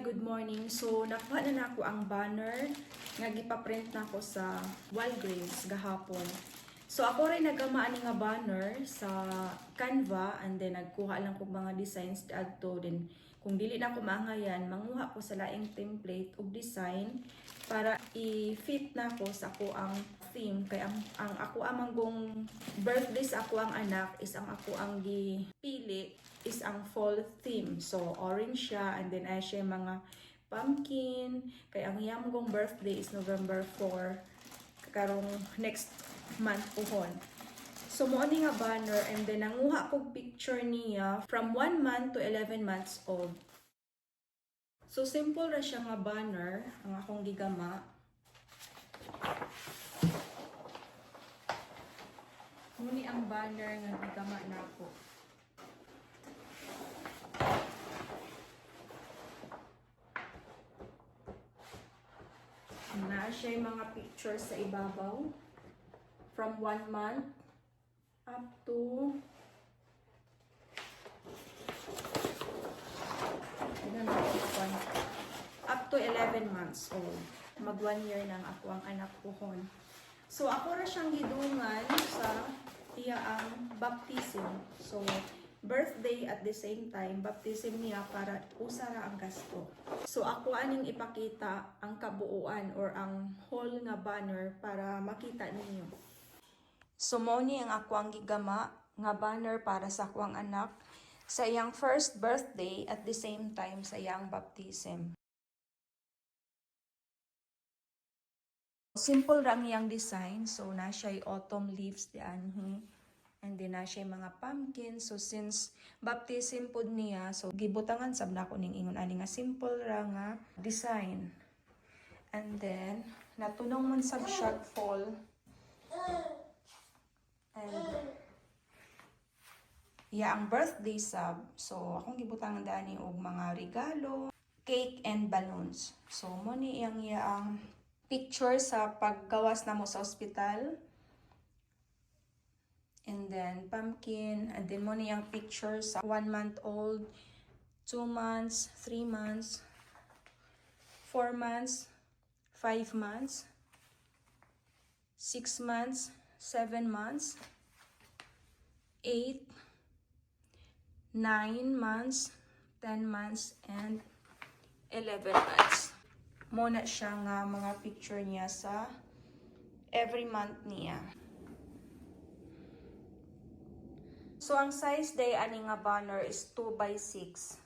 good morning. So, nakuha na ako ang banner nga gipa-print na ako sa Walgreens gahapon. So, ako rin nagamaan nga banner sa Canva and then nagkuha lang ko mga designs adto din. Kung dili na ko maangayan, manguha ko sa laing template ug design para i-fit na ko sa ako ang theme. Kay ang ako amang birthday sa ako ang anak is ang ako ang gipili is ang fall theme. So, orange siya and then ay siya mga pumpkin. Kaya ang iyang gong birthday is November 4. Karong next month pohon. So, mo ni nga banner and then nanguha ko picture niya from 1 month to 11 months old. So, simple ra siya nga banner ang akong gigama. Muni ang banner nga gigama na ako. Na siya yung mga pictures sa ibabaw from 1 month up to up to 11 months old. Mag 1 year nang ako ang anak pohon. So ako ra siyang gidungan sa iya ang baptism. So birthday at the same time baptism niya para usara ang gasto. So ako aning ipakita ang kabuuan or ang whole nga banner para makita ninyo. So mo ni ang ako ang gigama nga banner para sa ako ang anak sa iyang first birthday at the same time sa iyang baptism. Simple lang iyang design. So na siya autumn leaves di anhi. And then na siya mga pumpkin. So since baptism pod niya, so gibutangan sab na ko ning ingon ani nga simple ra nga design. And then natunong man sab siya fall. And ang birthday sab. So akong gibutangan dani og mga regalo, cake and balloons. So mo ni ang picture sa paggawas na mo sa ospital. And then pumpkin, and then mo niyang picture sa 1 month old, 2 months, 3 months, 4 months, 5 months, 6 months, 7 months, 8, 9 months, 10 months, and 11 months. Muna siya nga mga picture niya sa every month niya. So, ang size day ani nga banner is 2 by 6.